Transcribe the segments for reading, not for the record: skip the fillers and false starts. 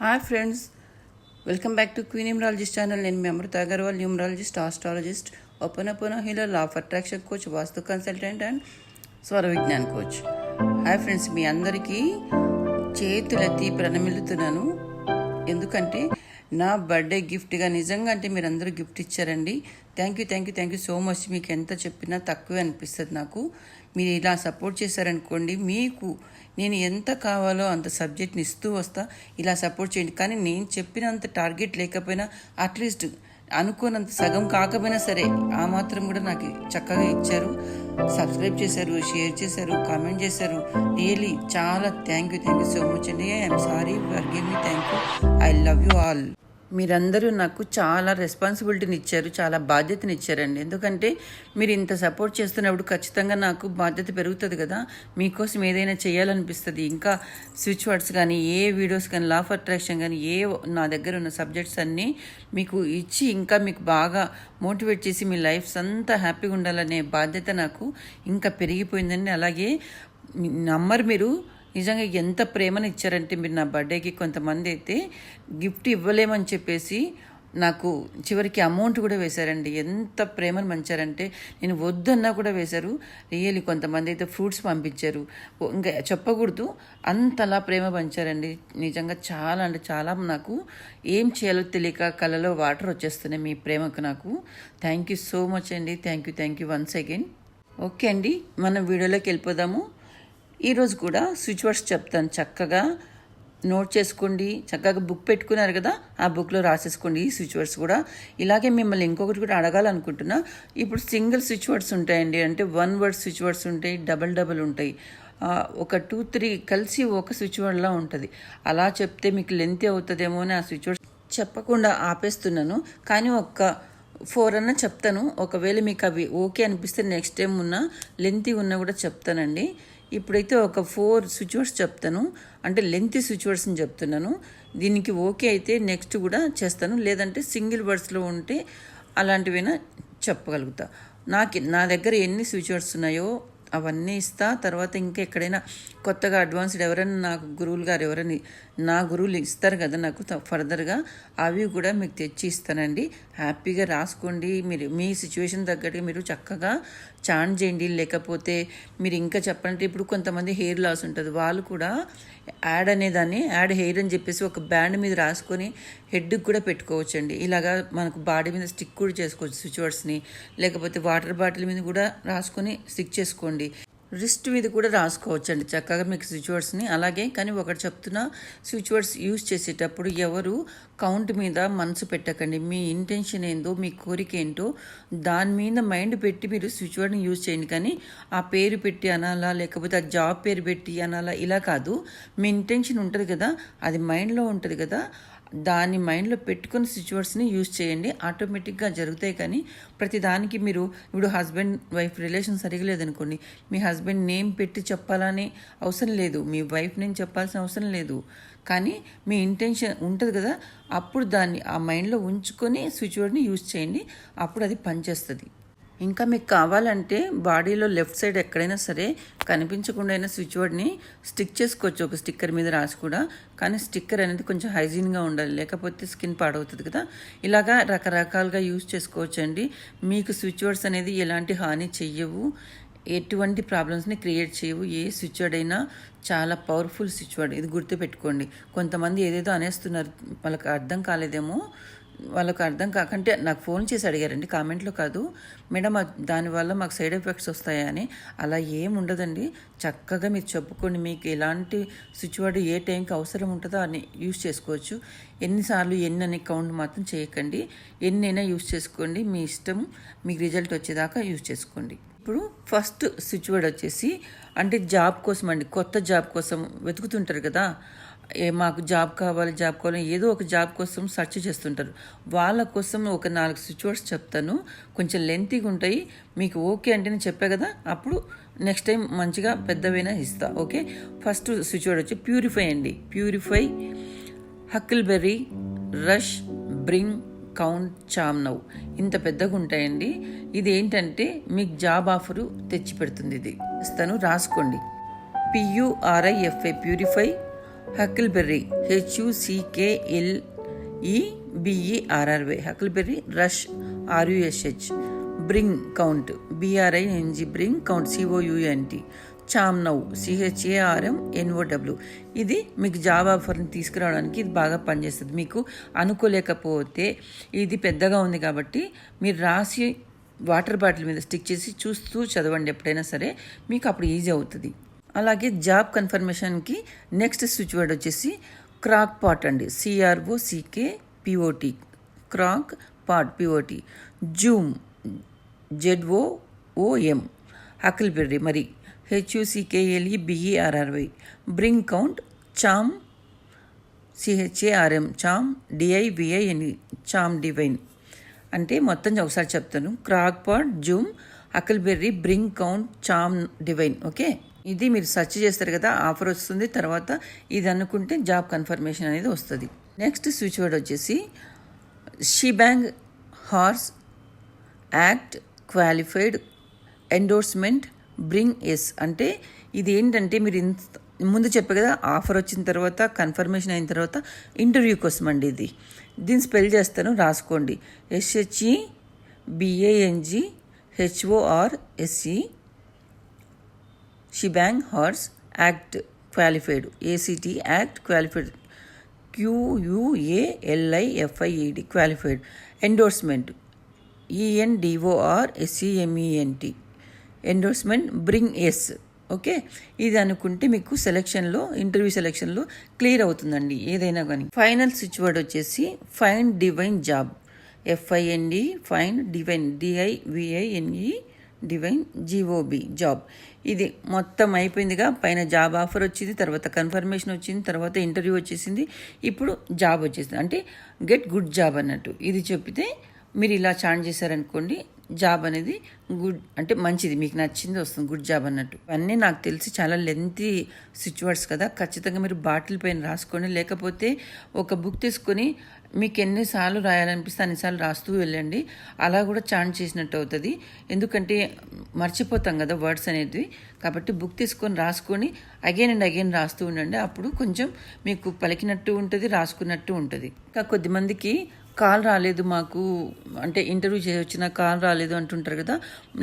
Hi friends, welcome back to queen numerologist channel. నేను మీ Amrita Agarwal, numerologist, astrologist, open healer, law of attraction coach, vastu consultant and Swara Vigyan coach. Hi friends, మీ అందరికీ చేతులెత్తి ప్రణమిల్లుతున్నాను. ఎందుకంటే నా బర్త్డే గిఫ్ట్గా నిజంగా అంటే మీరు అందరూ గిఫ్ట్ ఇచ్చారండి. Thank you so much. మీకు ఎంత చెప్పినా తక్కువే అనిపిస్తుంది నాకు. మీరు ఇలా సపోర్ట్ చేశారనుకోండి, మీకు నేను ఎంత కావాలో అంత సబ్జెక్ట్ని ఇస్తూ వస్తా. ఇలా సపోర్ట్ చేయండి. కానీ నేను చెప్పినంత టార్గెట్ లేకపోయినా అట్లీస్ట్ అనుకోనంత సగం కాకపోయినా సరే ఆ మాత్రం కూడా నాకు చక్కగా ఇచ్చారు. సబ్స్క్రైబ్ చేశారు, షేర్ చేశారు, కామెంట్ చేశారు. రియలీ చాలా థ్యాంక్ యూ సో మచ్ అండి. I'm sorry, forgive me. Thank you. I love you all. మీరందరూ నాకు చాలా రెస్పాన్సిబిలిటీని ఇచ్చారు, చాలా బాధ్యతని ఇచ్చారండి. ఎందుకంటే మీరు ఇంత సపోర్ట్ చేస్తున్నప్పుడు ఖచ్చితంగా నాకు బాధ్యత పెరుగుతుంది కదా. మీకోసం ఏదైనా చేయాలనిపిస్తుంది. ఇంకా స్విచ్ వర్డ్స్ కానీ, ఏ వీడియోస్ కానీ, లా ఆఫ్ అట్రాక్షన్ కానీ, నా దగ్గర ఉన్న సబ్జెక్ట్స్ అన్నీ మీకు ఇచ్చి ఇంకా మీకు బాగా మోటివేట్ చేసి మీ లైఫ్ అంతా హ్యాపీగా ఉండాలనే బాధ్యత నాకు ఇంకా పెరిగిపోయిందండి. అలాగే మీరు నిజంగా ఎంత ప్రేమను ఇచ్చారంటే, మీరు నా బర్త్డేకి కొంతమంది అయితే గిఫ్ట్ ఇవ్వలేమని చెప్పేసి నాకు చివరికి అమౌంట్ కూడా వేశారండి. ఎంత ప్రేమను పంచారంటే నేను వద్దన్నా కూడా వేశారు. రియల్లీ కొంతమంది అయితే ఫ్రూట్స్ పంపించారు. ఇంకా చెప్పకూడదు, అంతలా ప్రేమ పంచారండి. నిజంగా చాలా అంటే చాలా నాకు ఏం చేయాలో తెలియక కళ్ళలో వాటర్ వచ్చేస్తున్నాయి మీ ప్రేమకు. నాకు థ్యాంక్ యూ సో మచ్ అండి. Thank you once again. Okay అండి, మనం వీడియోలోకి వెళ్ళిపోదాము. ఈరోజు కూడా స్విచ్ వర్డ్స్ చెప్తాను, చక్కగా నోట్ చేసుకోండి. చక్కగా బుక్ పెట్టుకున్నారు కదా, ఆ బుక్లో రాసేసుకోండి ఈ స్విచ్ వర్డ్స్ కూడా. ఇలాగే మిమ్మల్ని ఇంకొకటి కూడా అడగాలనుకుంటున్నా. ఇప్పుడు సింగిల్ స్విచ్ వర్డ్స్ ఉంటాయండి, అంటే వన్ వర్డ్ స్విచ్ వర్డ్స్ ఉంటాయి, డబల్ ఉంటాయి. ఒక 2-3 కలిసి ఒక స్విచ్ వర్డ్లా ఉంటుంది. అలా చెప్తే మీకు లెంత్ అవుతుందేమో అని ఆ స్విచ్ వర్డ్స్ చెప్పకుండా ఆపేస్తున్నాను. కానీ 4 అన్నా చెప్తాను. ఒకవేళ మీకు అవి ఓకే అనిపిస్తే నెక్స్ట్ టైం లెంతీ ఉన్నా కూడా చెప్తానండి. ఇప్పుడైతే ఒక 4 స్విచ్ వర్డ్స్ చెప్తాను, అంటే లెంతీ స్విచ్ వర్డ్స్ని చెప్తున్నాను. దీనికి ఓకే అయితే నెక్స్ట్ కూడా చేస్తాను, లేదంటే సింగిల్ వర్డ్స్లో ఉంటే అలాంటివైనా చెప్పగలుగుతా. నా దగ్గర ఎన్ని స్విచ్ వర్డ్స్ ఉన్నాయో అవన్నీ ఇస్తా. తర్వాత ఇంకా ఎక్కడైనా కొత్తగా అడ్వాన్స్డ్ ఎవరైనా నాకు గురువులు గారు నా గురువులు ఇస్తారు కదా నాకు ఫర్దర్గా, అవి కూడా మీకు తెచ్చి ఇస్తానండి. హ్యాపీగా రాసుకోండి. మీరు మీ సిచ్యువేషన్ తగ్గట్టు మీరు చక్కగా చాంట్ చేయండి. లేకపోతే మీరు ఇంకా చెప్పాలంటే ఇప్పుడు కొంతమంది హెయిర్ లాస్ ఉంటుంది, వాళ్ళు కూడా యాడ్ హెయిర్ అని చెప్పేసి ఒక బ్యాండ్ మీద రాసుకొని హెడ్కి కూడా పెట్టుకోవచ్చండి. ఇలాగా మనకు బాడీ మీద స్టిక్ కూడా చేసుకోవచ్చు స్విచ్ వర్డ్స్ని. లేకపోతే వాటర్ బాటిల్ మీద కూడా రాసుకొని స్టిక్ చేసుకోండి. రిస్ట్ మీద కూడా రాసుకోవచ్చు అండి చక్కగా మీకు స్విచ్ వర్డ్స్ని. అలాగే కానీ ఒకటి చెప్తున్నా, స్విచ్ వర్డ్స్ యూజ్ చేసేటప్పుడు ఎవరు కౌంట్ మీద మనసు పెట్టకండి. మీ ఇంటెన్షన్ ఏందో, మీ కోరిక ఏంటో దాని మీద మైండ్ పెట్టి మీరు స్విచ్ వర్డ్ని యూజ్ చేయండి. కానీ ఆ పేరు పెట్టి అనాలా, లేకపోతే ఆ జాబ్ పేరు పెట్టి అనాలా, ఇలా కాదు. మీ ఇంటెన్షన్ ఉంటుంది కదా, అది మైండ్లో ఉంటుంది కదా, దాన్ని మైండ్లో పెట్టుకుని స్విచ్ వర్డ్స్ని యూజ్ చేయండి. ఆటోమేటిక్గా జరుగుతాయి. కానీ ప్రతిదానికి మీరు ఇప్పుడు హస్బెండ్ వైఫ్ రిలేషన్ సరిగా లేదనుకోండి, మీ హస్బెండ్ నేమ్ పెట్టి చెప్పాలని అవసరం లేదు, మీ వైఫ్ నేమ్ చెప్పాల్సిన అవసరం లేదు. కానీ మీ ఇంటెన్షన్ ఉంటుంది కదా, అప్పుడు దాన్ని ఆ మైండ్లో ఉంచుకొని స్విచ్ వర్డ్ని యూజ్ చేయండి. అప్పుడు అది పనిచేస్తుంది. ఇంకా మీకు కావాలంటే బాడీలో లెఫ్ట్ సైడ్ ఎక్కడైనా సరే కనిపించకుండా అయినా స్విచ్ వర్డ్ని స్టిక్ చేసుకోవచ్చు ఒక స్టిక్కర్ మీద రాసి కూడా. కానీ స్టిక్కర్ అనేది కొంచెం హైజీన్గా ఉండాలి, లేకపోతే స్కిన్ పాడవుతుంది కదా. ఇలాగా రకరకాలుగా యూజ్ చేసుకోవచ్చు అండి. మీకు స్విచ్ వర్డ్స్ అనేది ఎలాంటి హాని చెయ్యవు, ఎటువంటి ప్రాబ్లమ్స్ని క్రియేట్ చేయవు. ఏ స్విచ్ వర్డ్ అయినా చాలా పవర్ఫుల్ స్విచ్ వర్డ్, ఇది గుర్తుపెట్టుకోండి. కొంతమంది ఏదేదో అనేస్తున్నారు, వాళ్ళకి అర్థం కాలేదేమో. వాళ్ళకు అర్థం కాకంటే నాకు ఫోన్ చేసి అడిగారండి, కామెంట్లో కాదు, మేడం దానివల్ల మాకు సైడ్ ఎఫెక్ట్స్ వస్తాయా అని. అలా ఏం ఉండదండి. చక్కగా మీరు చెప్పుకోండి, మీకు ఎలాంటి స్విచ్ వర్డ్ ఏ టైంకి అవసరం ఉంటుందో అని యూజ్ చేసుకోవచ్చు. ఎన్నిసార్లు ఎన్ని కౌంట్ మాత్రం చేయకండి, ఎన్నైనా యూజ్ చేసుకోండి. మీ ఇష్టం, మీకు రిజల్ట్ వచ్చేదాకా యూజ్ చేసుకోండి. ఇప్పుడు ఫస్ట్ స్విచ్ వర్డ్ వచ్చేసి అంటే జాబ్ కోసం అండి. కొత్త జాబ్ కోసం వెతుకుతుంటారు కదా, మాకు జాబ్ కావాలి ఏదో ఒక జాబ్ కోసం సెర్చ్ చేస్తుంటారు. వాళ్ళ కోసం ఒక 4 స్విచ్ వర్డ్స్ చెప్తాను, కొంచెం లెంతీగా ఉంటాయి. మీకు ఓకే అంటే నేను చెప్పా కదా, అప్పుడు నెక్స్ట్ టైం మంచిగా పెద్దవైనా ఇస్తా. ఓకే, ఫస్ట్ స్విచ్ వర్డ్ వచ్చి ప్యూరిఫై అండి. Purify, huckleberry, rush, bring, count, charm now. ఇంత పెద్దగా ఉంటాయండి. ఇది ఏంటంటే మీకు జాబ్ ఆఫరు తెచ్చి పెడుతుంది. ఇది ఇస్తాను, రాసుకోండి. PURIFI purify, హకిల్బెర్రీ HUCKLEBERRY హకిల్బెర్రీ. Rush RUSH. Bring count BRING bring count COUNT. చామ్నౌ CHARMNOW. ఇది మీకు జాబ్ ఆఫర్ని తీసుకురావడానికి ఇది బాగా పనిచేస్తుంది. మీకు అనుకోలేకపోతే ఇది పెద్దగా ఉంది కాబట్టి మీరు రాసి వాటర్ బాటిల్ మీద స్టిక్ చేసి చూస్తూ చదవండి ఎప్పుడైనా సరే, మీకు అప్పుడు ఈజీ అవుతుంది. అలాగే జాబ్ కన్ఫర్మేషన్కి నెక్స్ట్ స్విచ్ వర్డ్ వచ్చేసి క్రాక్ పాట్ అండి. CROCKPOT. Crack pot POT. Zoom ZOOM. హకిల్బెర్రీ మరి HUCKLEBERRY. బ్రింగ్ కౌంట్ చామ్ CHARM చామ్ DIVIN చామ్ డివైన్. అంటే మొత్తం ఒకసారి చెప్తాను. Crack pot, Zoom, హకిల్బెర్రీ, bring count, చామ్ డివైన్. ఓకే, ఇది మీరు సెర్చ్ చేస్తారు కదా, ఆఫర్ వస్తుంది. తర్వాత ఇది అనుకుంటే జాబ్ కన్ఫర్మేషన్ అనేది వస్తుంది. నెక్స్ట్ స్విచ్ వర్డ్ వచ్చేసి shebang horse act qualified endorsement bring S. అంటే ఇది ఏంటంటే మీరు ముందు చెప్పే కదా, ఆఫర్ వచ్చిన తర్వాత కన్ఫర్మేషన్ అయిన తర్వాత ఇంటర్వ్యూ కోసం అండి. దీన్ని స్పెల్ చేస్తాను, రాసుకోండి. SHEBANG shebang horse act qualified ACT act qualified QUALIFIED qualified. Endorsement ENDORSEMENT endorsement bring S. Okay, ఇది అనుకుంటే మీకు సెలెక్షన్లో, ఇంటర్వ్యూ సెలెక్షన్లో క్లియర్ అవుతుందండి ఏదైనా కానీ. ఫైనల్ స్విచ్ వర్డ్ వచ్చేసి find divine job. FIND find divine DIVINE divine GOB job. ఇది మొత్తం అయిపోయిందిగా. పైన జాబ్ ఆఫర్ వచ్చింది, తర్వాత కన్ఫర్మేషన్ వచ్చింది, తర్వాత ఇంటర్వ్యూ వచ్చేసింది, ఇప్పుడు జాబ్ వచ్చేసింది. అంటే గెట్ గుడ్ జాబ్ అన్నట్టు. ఇది చెప్పితే మీరు ఇలా చాంట్ చేశారనుకోండి, జాబ్ అనేది గుడ్ అంటే మంచిది, మీకు నచ్చింది వస్తుంది, గుడ్ జాబ్ అన్నట్టు. అన్నీ నాకు తెలిసి చాలా లెంతీ స్విచ్ వర్డ్స్ కదా, ఖచ్చితంగా మీరు బాటిల్ పైన రాసుకోండి. లేకపోతే ఒక బుక్ తీసుకొని మీకు ఎన్నిసార్లు రాయాలనిపిస్తే అన్నిసార్లు రాస్తూ వెళ్ళండి. అలా కూడా చాంట్ చేసినట్టు అవుతుంది, ఎందుకంటే మర్చిపోతాం కదా వర్డ్స్ అనేది. కాబట్టి బుక్ తీసుకొని రాసుకొని అగైన్ అండ్ అగైన్ రాస్తూ ఉండండి. అప్పుడు కొంచెం మీకు పలికినట్టు ఉంటుంది, రాసుకున్నట్టు ఉంటుంది. ఇంకా కొద్దిమందికి కాల్ రాలేదు మాకు, అంటే ఇంటర్వ్యూ వచ్చిన కాల్ రాలేదు అంటుంటారు కదా.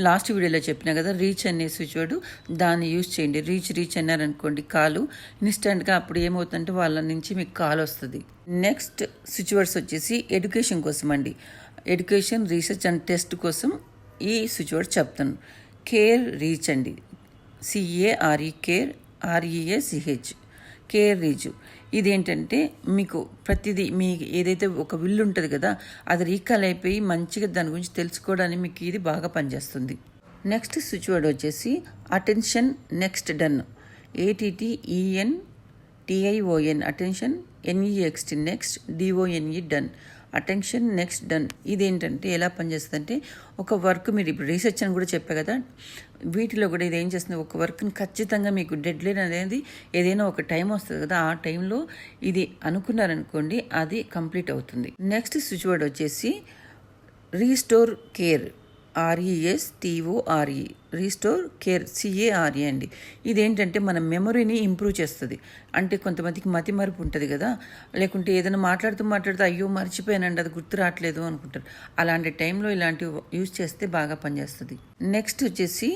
లాస్ట్ వీడియోలో చెప్పినా కదా, రీచ్ అనే స్విచ్ వర్డ్, దాన్ని యూజ్ చేయండి. రీచ్ అన్నారనుకోండి కాలు, ఇన్స్టెంట్గా అప్పుడు ఏమవుతుందంటే వాళ్ళ నుంచి మీకు కాల్ వస్తుంది. నెక్స్ట్ స్విచ్ వర్డ్స్ వచ్చేసి ఎడ్యుకేషన్ కోసం అండి. ఎడ్యుకేషన్, రీసెర్చ్ అండ్ టెస్ట్ కోసం ఈ స్విచ్ వర్డ్ చెప్తాను. కేర్ రీచ్ అండి. CARE care REACH care reach. ఇదేంటంటే మీకు ప్రతిదీ మీ ఏదైతే ఒక విల్లు ఉంటుంది కదా, అది రీకాల్ అయిపోయి మంచిగా దాని గురించి తెలుసుకోవడానికి మీకు ఇది బాగా పనిచేస్తుంది. నెక్స్ట్ స్విచ్ వర్డ్ వచ్చేసి attention next done. ATTENTION attention, NEXT next, DONE done. Attention next done. ఇదేంటంటే ఎలా పనిచేస్తుంది అంటే, ఒక వర్క్ మీరు ఇప్పుడు రీసెర్చ్ అని కూడా చెప్పే కదా, వీటిలో కూడా ఇది ఏం చేస్తుంది, ఒక వర్క్ని ఖచ్చితంగా మీకు డెడ్ లైన్ అనేది ఏదైనా ఒక టైం వస్తుంది కదా, ఆ టైంలో ఇది అనుకున్నారనుకోండి అది కంప్లీట్ అవుతుంది. నెక్స్ట్ స్విచ్ వర్డ్ వచ్చేసి restore care. RESTORE restore care CARE అండి. ఇదేంటంటే మన మెమొరీని ఇంప్రూవ్ చేస్తుంది. అంటే కొంతమందికి మతి మరుపు ఉంటుంది కదా, లేకుంటే ఏదైనా మాట్లాడుతూ అయ్యో మర్చిపోయానండి, అది గుర్తు రావట్లేదు అనుకుంటారు. అలాంటి టైంలో ఇలాంటివి యూజ్ చేస్తే బాగా పనిచేస్తుంది. నెక్స్ట్ వచ్చేసి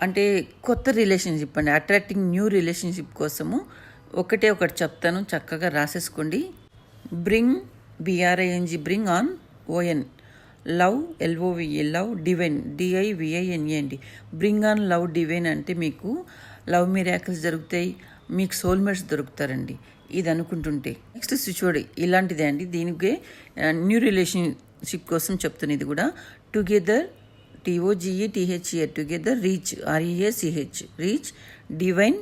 అంటే కొత్త రిలేషన్షిప్ అండి, అట్రాక్టింగ్ న్యూ రిలేషన్షిప్ కోసము ఒకటి చెప్తాను, చక్కగా రాసేసుకోండి. Bring BRING bring on ON. Love LOVE love divine DIVINE అండి. బ్రింగ్ ఆన్ లవ్ డివైన్ అంటే మీకు లవ్ మిరాకిల్స్ జరుగుతాయి, మీకు సోల్మేట్స్ దొరుకుతారండి ఇది అనుకుంటుంటే. నెక్స్ట్ స్విచ్ వర్డ్ ఇలాంటిదే అండి, దీనికి న్యూ రిలేషన్షిప్ కోసం చెప్తాను. ఇది కూడా together TOGETHER together. Reach REACH reach. Divine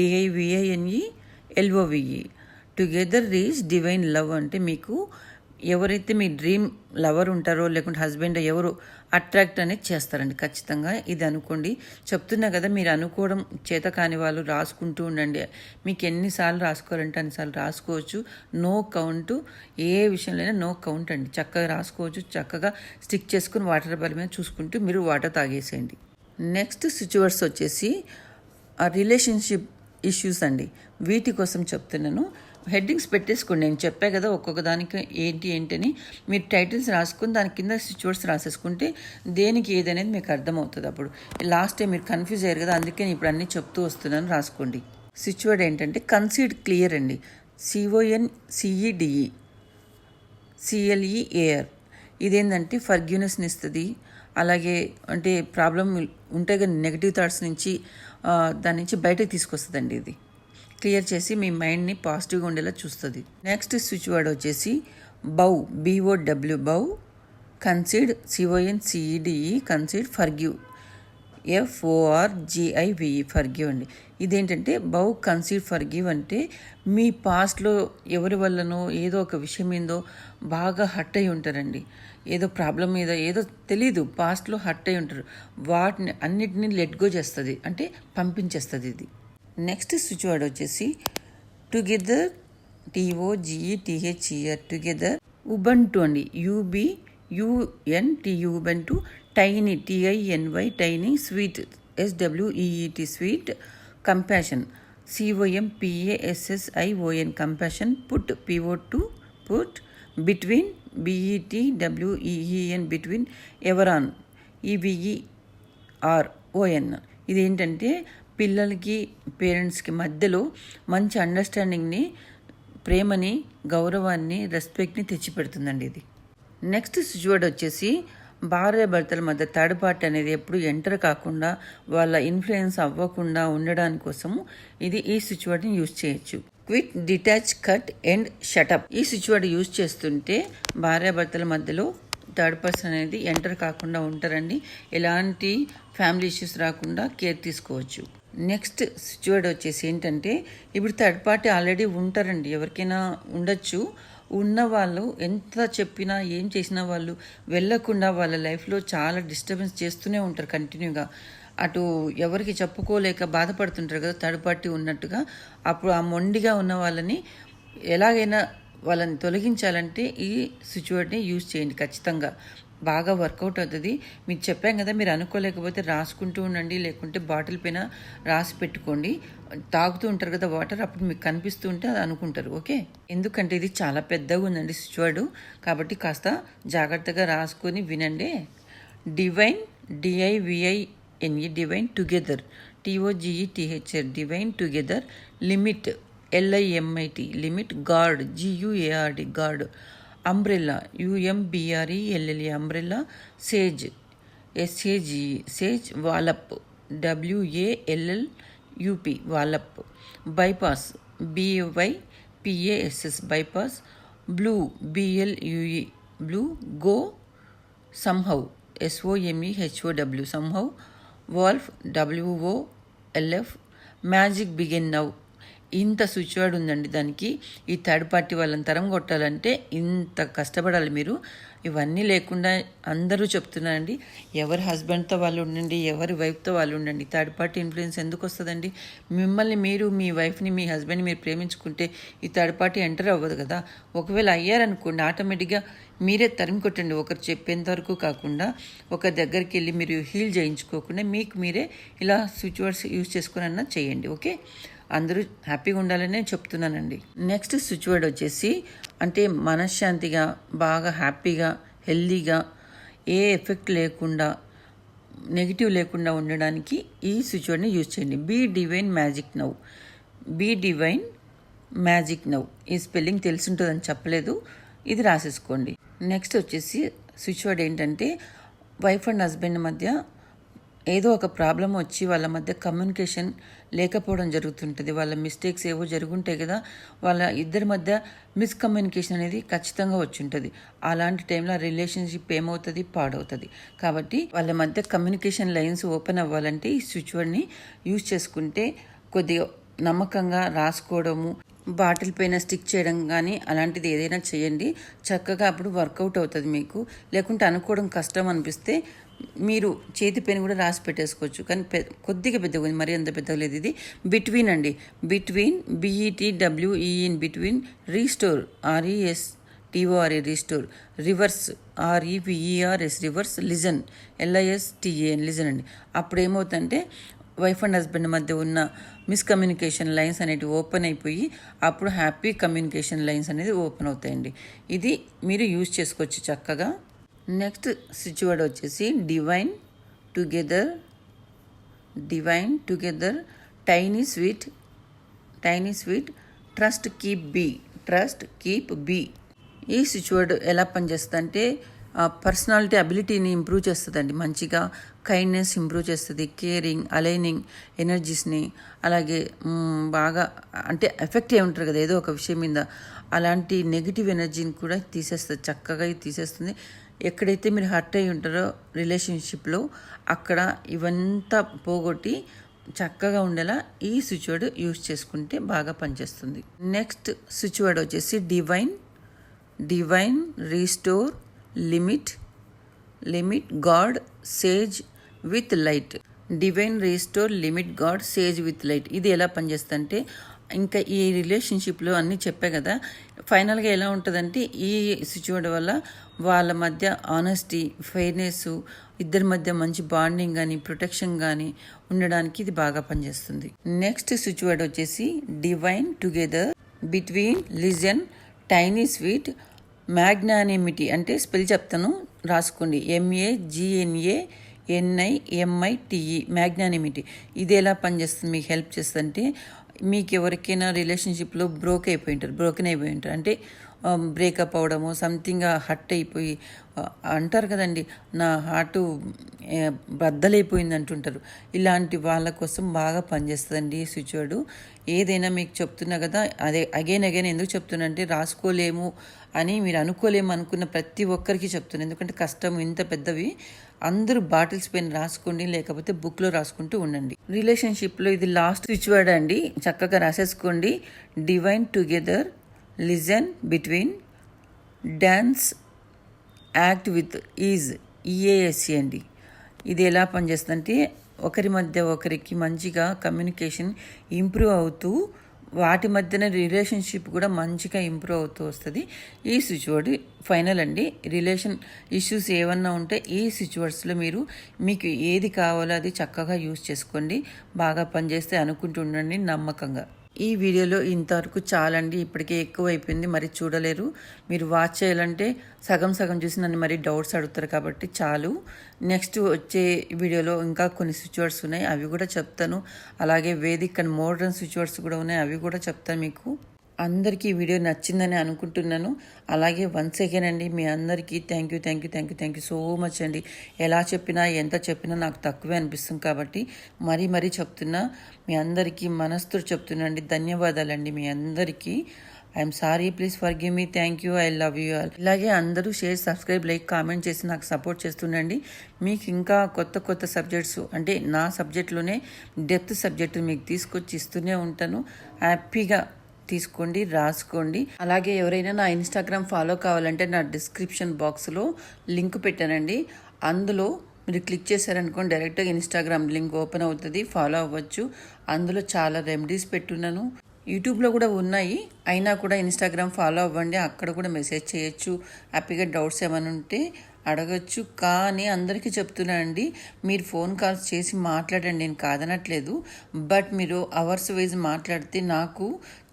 DIVINE LOVE together reach divine love. అంటే మీకు ఎవరైతే మీ డ్రీమ్ లవర్ ఉంటారో లేకుంటే హస్బెండ్ ఎవరు అట్రాక్ట్ అనేది చేస్తారండి ఖచ్చితంగా. ఇది అనుకోండి, చెప్తున్నా కదా, మీరు అనుకోవడం చేత కాని వాళ్ళు రాసుకుంటూ ఉండండి. మీకు ఎన్నిసార్లు రాసుకోవాలంటే అన్నిసార్లు రాసుకోవచ్చు. నో కౌంట్, ఏ విషయంలోనైనా నో కౌంట్ అండి. చక్కగా రాసుకోవచ్చు, చక్కగా స్టిక్ చేసుకుని వాటర్ బాటిల్ మీద చూసుకుంటూ మీరు వాటర్ తాగేసేయండి. నెక్స్ట్ స్విచ్ వర్డ్స్ వచ్చేసి ఆ రిలేషన్షిప్ ఇష్యూస్ అండి. వీటి కోసం చెప్తున్నాను. హెడ్డింగ్స్ పెట్టేసుకోండి. నేను చెప్పా కదా ఒక్కొక్క దానికి ఏంటని మీరు టైటిల్స్ రాసుకుని దాని కింద స్విచ్ వర్డ్స్ రాసేసుకుంటే దేనికి ఏదనేది మీకు అర్థమవుతుంది. అప్పుడు లాస్ట్ టైం మీరు కన్ఫ్యూజ్ అయ్యారు కదా, అందుకే నేను ఇప్పుడు అన్నీ చెప్తూ వస్తున్నాను, రాసుకోండి. స్విచ్ వర్డ్ ఏంటంటే కన్సీడ్ క్లియర్ అండి. CONCEDE CLEAR. ఇదేంటంటే ఫర్గ్యూనెస్ని ఇస్తుంది. అలాగే అంటే ప్రాబ్లం ఉంటే కానీ నెగిటివ్ థాట్స్ నుంచి దాని నుంచి బయటకు తీసుకొస్తుందండి. ఇది క్లియర్ చేసి మీ మైండ్ని పాజిటివ్గా ఉండేలా చూస్తుంది. నెక్స్ట్ స్విచ్ వర్డ్ వచ్చేసి బౌ, BOW బౌ. కన్సీడ్ CONCEDE కన్సీడ్. ఫర్గ్యూ FORGIVE ఫర్గ్యూ అండి. ఇదేంటంటే బౌ కన్సీడ్ ఫర్గివ్ అంటే మీ పాస్ట్లో ఎవరి వల్లనో ఏదో ఒక విషయం ఏందో బాగా హర్ట్ అయి ఉంటారండి. ఏదో ప్రాబ్లం మీద ఏదో తెలీదు, పాస్ట్లో హర్ట్ అయి ఉంటారు. వాటిని అన్నిటినీ లెట్ గో చేస్తుంది, అంటే పంపించేస్తుంది ఇది. నెక్స్ట్ స్విచ్ వర్డ్ వచ్చేసి టుగెదర్, TOGETHER టుగెదర్. ఉబంటు అండి, UBUNTU Ubuntu. Tiny, TINY tiny. Sweet, SWEET sweet. Compassion, COMPASSION compassion. Put, POT put. Between, BETWEEN between. ఎవరాన్, EVERON. ఇదేంటంటే పిల్లలకి పేరెంట్స్కి మధ్యలో మంచి అండర్స్టాండింగ్ని, ప్రేమని, గౌరవాన్ని, రెస్పెక్ట్ని తెచ్చిపెడుతుందండి ఇది. నెక్స్ట్ స్విచ్ వర్డ్ వచ్చేసి భార్యాభర్తల మధ్య థర్డ్ పార్టీ అనేది ఎప్పుడు ఎంటర్ కాకుండా వాళ్ళ ఇన్ఫ్లుయెన్స్ అవ్వకుండా ఉండడానికి కోసము ఈ స్విచ్ వర్డ్ని యూజ్ చేయొచ్చు. Quit, detach, cut and shut up. ఈ స్విచ్ వర్డ్ యూజ్ చేస్తుంటే భార్యాభర్తల మధ్యలో థర్డ్ పర్సన్ అనేది ఎంటర్ కాకుండా ఉంటారండి. ఎలాంటి ఫ్యామిలీ ఇష్యూస్ రాకుండా కేర్ తీసుకోవచ్చు. నెక్స్ట్ స్విచ్ వర్డ్ వచ్చేసి ఏంటంటే ఇప్పుడు థర్డ్ పార్టీ ఆల్రెడీ ఉంటారండి, ఎవరికైనా ఉండొచ్చు. ఉన్న వాళ్ళు ఎంత చెప్పినా ఏం చేసినా వాళ్ళు వెళ్ళకుండా వాళ్ళ లైఫ్లో చాలా డిస్టర్బెన్స్ చేస్తూనే ఉంటారు కంటిన్యూగా. అటు ఎవరికి చెప్పుకోలేక బాధపడుతుంటారు కదా థర్డ్ పార్టీ ఉన్నట్టుగా. అప్పుడు ఆ మొండిగా ఉన్న వాళ్ళని ఎలాగైనా వాళ్ళని తొలగించాలంటే ఈ స్విచ్ వర్డ్ని యూజ్ చేయండి. ఖచ్చితంగా బాగా వర్కౌట్ అవుతుంది. మీకు చెప్పాం కదా, మీరు అనుకోలేకపోతే రాసుకుంటూ ఉండండి, లేకుంటే బాటిల్ పైన రాసి పెట్టుకోండి. తాగుతూ ఉంటారు కదా వాటర్, అప్పుడు మీకు కనిపిస్తూ ఉంటే అది అనుకుంటారు. ఓకే, ఎందుకంటే ఇది చాలా పెద్దగా ఉందండి స్విచ్ వర్డ్, కాబట్టి కాస్త జాగ్రత్తగా రాసుకొని వినండి. Divine, DIVINE divine. Together, TOGETHER divine together. Limit, LIMIT limit. Guard, GUARD guard. Umbrella, UMBRELLA umbrella. Sage, SAGE sage. Wallop, WALLUP wallop. Bypass, BYPASS bypass. Blue, BLUE blue. Go, somehow, SOMEHOW somehow. Wolf, WOLF. Magic, begin now. ఇంత switch word ఉందండి దానికి. ఈ third party వాళ్ళని తరం కొట్టాలంటే ఇంత కష్టపడాలి మీరు. ఇవన్నీ లేకుండా అందరూ చెప్తున్నారండి, ఎవరి హస్బెండ్తో వాళ్ళు ఉండండి, ఎవరి వైఫ్తో వాళ్ళు ఉండండి. థర్డ్ పార్టీ ఇన్ఫ్లుయెన్స్ ఎందుకు వస్తుందండి? మిమ్మల్ని మీరు, మీ వైఫ్ని, మీ హస్బెండ్ని మీరు ప్రేమించుకుంటే ఈ థర్డ్ పార్టీ ఎంటర్ అవ్వదు కదా. ఒకవేళ అయ్యారనుకోండి, ఆటోమేటిక్గా మీరే తరిమి కొట్టండి. ఒకరు చెప్పేంత వరకు కాకుండా ఒక దగ్గరికి వెళ్ళి మీరు హీల్ చేయించుకోకుండా మీకు మీరే ఇలా స్విచ్ వర్డ్స్ యూజ్ చేసుకుని చేయండి. ఓకే, అందరూ హ్యాపీగా ఉండాలని చెప్తున్నానండి. నెక్స్ట్ స్విచ్ వర్డ్ వచ్చేసి అంటే మనశ్శాంతిగా, బాగా హ్యాపీగా, హెల్దీగా, ఏ ఎఫెక్ట్ లేకుండా, నెగిటివ్ లేకుండా ఉండడానికి ఈ స్విచ్ వర్డ్ని యూజ్ చేయండి. Divine magic now. Divine magic now. ఈ స్పెల్లింగ్ తెలుసుంటుందని చెప్పలేదు, ఇది రాసేసుకోండి. నెక్స్ట్ వచ్చేసి స్విచ్ వర్డ్ ఏంటంటే వైఫ్ అండ్ హస్బెండ్ మధ్య ఏదో ఒక ప్రాబ్లం వచ్చి వాళ్ళ మధ్య కమ్యూనికేషన్ లేకపోవడం జరుగుతుంటుంది. వాళ్ళ మిస్టేక్స్ ఏవో జరుగుంటాయి కదా, వాళ్ళ ఇద్దరి మధ్య మిస్కమ్యూనికేషన్ అనేది ఖచ్చితంగా వచ్చి ఉంటుంది. అలాంటి టైంలో రిలేషన్షిప్ ఏమవుతుంది, పాడవుతుంది. కాబట్టి వాళ్ళ మధ్య కమ్యూనికేషన్ లైన్స్ ఓపెన్ అవ్వాలంటే ఈ స్విచ్ వర్డ్ని యూజ్ చేసుకుంటే కొద్దిగా నమ్మకంగా రాసుకోవడము, బాటిల్ పైన స్టిక్ చేయడం కానీ అలాంటిది ఏదైనా చేయండి. చక్కగా అప్పుడు వర్కౌట్ అవుతుంది మీకు. లేకుంటే అనుకోవడం కష్టం అనిపిస్తే మీరు చేతి పైన కూడా రాసి పెట్టేసుకోవచ్చు. కానీ కొద్దిగా పెద్దగా ఉంది, మరీ అంత పెద్దగా లేదు. ఇది బిట్వీన్ అండి. Between, BETWEEN between. Restore, RESTORE restore. Reverse, REVERS reverse. Listen, LISTAN listen అండి. అప్పుడు ఏమవుతుందంటే వైఫ్ అండ్ హస్బెండ్ మధ్య ఉన్న మిస్కమ్యూనికేషన్ లైన్స్ అనేటివి ఓపెన్ అయిపోయి అప్పుడు హ్యాపీ కమ్యూనికేషన్ లైన్స్ అనేది ఓపెన్ అవుతాయండి. ఇది మీరు యూజ్ చేసుకోవచ్చు చక్కగా. నెక్స్ట్ స్విచ్ వర్డ్ వచ్చేసి divine together, tiny sweet, trust keep be. ఈ స్విచ్ వర్డ్ ఎలా పనిచేస్తుంది అంటే పర్సనాలిటీ అబిలిటీని ఇంప్రూవ్ చేస్తుందండి. మంచిగా కైండ్నెస్ ఇంప్రూవ్ చేస్తుంది, కేరింగ్, అలైనింగ్ ఎనర్జీస్ని, అలాగే బాగా అంటే ఎఫెక్ట్ అయి ఉంటారు కదా ఏదో ఒక విషయం మీద, అలాంటి నెగిటివ్ ఎనర్జీని కూడా తీసేస్తుంది, చక్కగా తీసేస్తుంది. ఎక్కడైతే మీరు హర్ట్ అయి ఉంటారో రిలేషన్షిప్లో అక్కడ ఇవంతా పోగొట్టి చక్కగా ఉండేలా ఈ స్విచ్ వర్డ్ యూజ్ చేసుకుంటే బాగా పనిచేస్తుంది. నెక్స్ట్ స్విచ్ వర్డ్ వచ్చేసి divine restore, limit, god, sage with light. Divine restore, limit, god, sage with light. ఇది ఎలా పనిచేస్తుందంటే ఇంకా ఈ రిలేషన్షిప్లో అన్నీ చెప్పే కదా, ఫైనల్గా ఎలా ఉంటుందంటే ఈ సిచ్యువేషన్ వల్ల వాళ్ళ మధ్య ఆనెస్టీ, ఫెయిర్నెస్, ఇద్దరి మధ్య మంచి బాండింగ్ కానీ ప్రొటెక్షన్ కానీ ఉండడానికి ఇది బాగా పనిచేస్తుంది. నెక్స్ట్ సిచ్యువేషన్ వచ్చేసి divine together, between, listen, tiny sweet, magnanimity. అంటే స్పెల్ చెప్తాను రాసుకోండి, MAGNANIMITE, మ్యాగ్నానిమిటీ. ఇది ఎలా పనిచేస్తుంది, మీకు హెల్ప్ చేస్తుందంటే మీకు ఎవరికైనా రిలేషన్షిప్లో బ్రోకెన్ అయిపోయి ఉంటారు అంటే బ్రేకప్ అవడము, సంథింగ్ హర్ట్ అయిపోయి అంటారు కదండి, నా హార్టు బద్దలైపోయింది అంటుంటారు. ఇలాంటి వాళ్ళ కోసం బాగా పనిచేస్తుందండి ఈ స్విచ్ వర్డ్. ఏదైనా మీకు చెప్తున్నా కదా, అదే అగైన్ ఎందుకు చెప్తున్నా అంటే రాసుకోలేము అని మీరు అనుకోలేము అనుకున్న ప్రతి ఒక్కరికి చెప్తున్నాను. ఎందుకంటే కష్టం ఇంత పెద్దవి, అందరూ బాటిల్స్ పైన రాసుకోండి, లేకపోతే బుక్లో రాసుకుంటూ ఉండండి. రిలేషన్షిప్లో ఇది లాస్ట్ స్విచ్ వర్డ్ అండి, చక్కగా రాసేసుకోండి. Divine together, listen, between, dance, act with ease, EASC అండి. ఇది ఎలా పనిచేస్తుందంటే ఒకరి మధ్య ఒకరికి మంచిగా కమ్యూనికేషన్ ఇంప్రూవ్ అవుతూ వాటి మధ్యన రిలేషన్షిప్ కూడా మంచిగా ఇంప్రూవ్ అవుతూ వస్తుంది. ఈ స్విచ్ వర్డ్ ఫైనల్ అండి. రిలేషన్ ఇష్యూస్ ఏమన్నా ఉంటే ఈ స్విచ్ వర్డ్స్లో మీకు ఏది కావాలో అది చక్కగా యూజ్ చేసుకోండి, బాగా పనిచేస్తే అనుకుంటూ ఉండండి నమ్మకంగా. ఈ వీడియోలో ఇంతవరకు చాలండి, ఇప్పటికే ఎక్కువ అయిపోయింది, మరి చూడలేరు. మీరు వాచ్ చేయాలంటే సగం చూసి నన్ను మరి డౌట్స్ అడుగుతారు కాబట్టి చాలు. నెక్స్ట్ వచ్చే వీడియోలో ఇంకా కొన్ని స్విచ్ వర్డ్స్ ఉన్నాయి, అవి కూడా చెప్తాను. అలాగే Vedic and modern switch words కూడా ఉన్నాయి, అవి కూడా చెప్తాను మీకు. అందరికీ ఈ వీడియో నచ్చిందని అనుకుంటున్నాను. అలాగే వన్స్ అగైన్ అండి మీ అందరికీ థ్యాంక్ యూ సో మచ్ అండి. ఎలా చెప్పినా ఎంత చెప్పినా నాకు తక్కువే అనిపిస్తుంది కాబట్టి మరీ చెప్తున్నా. మీ అందరికీ మనసుతో చెప్తున్నా అండి, ధన్యవాదాలండి మీ అందరికీ. I'm sorry, please forgive me, thank you, I love you all. ఇలాగే అందరూ షేర్, సబ్స్క్రైబ్, లైక్, కామెంట్ చేసి నాకు సపోర్ట్ చేస్తుండండి. మీకు ఇంకా కొత్త సబ్జెక్ట్స్ అంటే నా సబ్జెక్ట్లోనే డెప్త్ సబ్జెక్ట్ మీకు తీసుకొచ్చి ఇస్తూనే ఉంటాను. హ్యాపీగా తీసుకోండి, రాసుకోండి. అలాగే ఎవరైనా నా ఇన్స్టాగ్రామ్ ఫాలో కావాలంటే నా డిస్క్రిప్షన్ బాక్స్లో లింక్ పెట్టానండి, అందులో మీరు క్లిక్ చేశారనుకోండి డైరెక్ట్గా ఇన్స్టాగ్రామ్ లింక్ ఓపెన్ అవుతుంది, ఫాలో అవ్వచ్చు. అందులో చాలా రెమెడీస్ పెట్టున్నాను, యూట్యూబ్లో కూడా ఉన్నాయి. అయినా కూడా ఇన్స్టాగ్రామ్ ఫాలో అవ్వండి, అక్కడ కూడా మెసేజ్ చేయొచ్చు, హ్యాపీగా డౌట్స్ ఏమైనా ఉంటే అడగచ్చు. కానీ అందరికీ చెప్తున్నా అండి, మీరు ఫోన్ కాల్స్ చేసి మాట్లాడండి, నేను కాదనట్లేదు. బట్ మీరు అవర్స్ వైజ్ మాట్లాడితే నాకు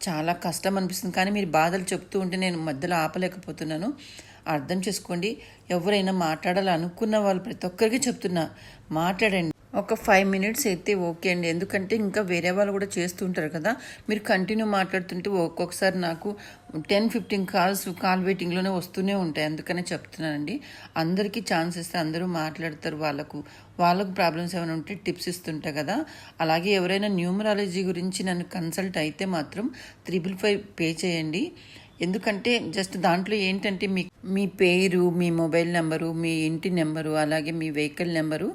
చాలా కష్టం అనిపిస్తుంది. కానీ మీరు బాధలు చెప్తూ ఉంటే నేను మధ్యలో ఆపలేకపోతున్నాను, అర్థం చేసుకోండి. ఎవరైనా మాట్లాడాలనుకున్న వాళ్ళు ప్రతి ఒక్కరికి చెప్తున్నా, మాట్లాడండి. ఒక 5 minutes అయితే ఓకే అండి, ఎందుకంటే ఇంకా వేరే వాళ్ళు కూడా చేస్తుంటారు కదా, మీరు కంటిన్యూ మాట్లాడుతుంటే ఒక్కొక్కసారి నాకు 10-15 కాల్ వెయిటింగ్లోనే వస్తూనే ఉంటాయి. అందుకనే చెప్తున్నానండి, అందరికీ ఛాన్స్ ఇస్తే అందరూ మాట్లాడతారు, వాళ్ళకు ప్రాబ్లమ్స్ ఏమైనా ఉంటే టిప్స్ ఇస్తుంటా కదా. అలాగే ఎవరైనా న్యూమరాలజీ గురించి నన్ను కన్సల్ట్ అయితే మాత్రం 555 పే చేయండి. ఎందుకంటే జస్ట్ దాంట్లో ఏంటంటే మీ పేరు, మీ మొబైల్ నెంబరు, మీ ఇంటి నెంబరు, అలాగే మీ వెహికల్ నెంబరు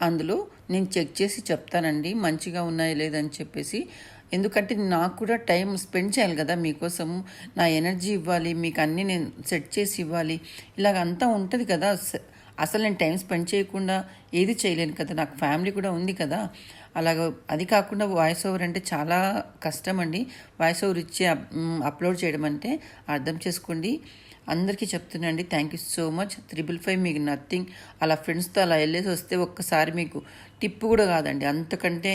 అందులో నేను చెక్ చేసి చెప్తానండి, మంచిగా ఉన్నాయా లేదని చెప్పేసి. ఎందుకంటే నాకు కూడా టైం స్పెండ్ చేయాలి కదా, మీకోసం నా ఎనర్జీ ఇవ్వాలి, మీకు అన్నీ నేను సెట్ చేసి ఇవ్వాలి, ఇలాగంతా ఉంటుంది కదా. అసలు నేను టైం స్పెండ్ చేయకుండా ఏది చేయలేను కదా, నాకు ఫ్యామిలీ కూడా ఉంది కదా. అలాగ అది కాకుండా వాయిస్ ఓవర్ అంటే చాలా కష్టం అండి, వాయిస్ ఓవర్ ఇచ్చి అప్లోడ్ చేయడం అంటే అర్థం చేసుకోండి. అందరికీ చెప్తున్నాండి, థ్యాంక్ యూ సో మచ్. 555 మీకు నథింగ్. అలా ఫ్రెండ్స్తో అలా వెళ్ళేసి వస్తే ఒక్కసారి మీకు టిప్ కూడా కాదండి, అంతకంటే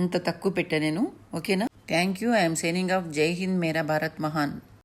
ఇంత తక్కువ పెట్టా నేను. ఓకేనా? Thank you. I'm signing off. జై హింద్, మేరా భారత్ మహాన్.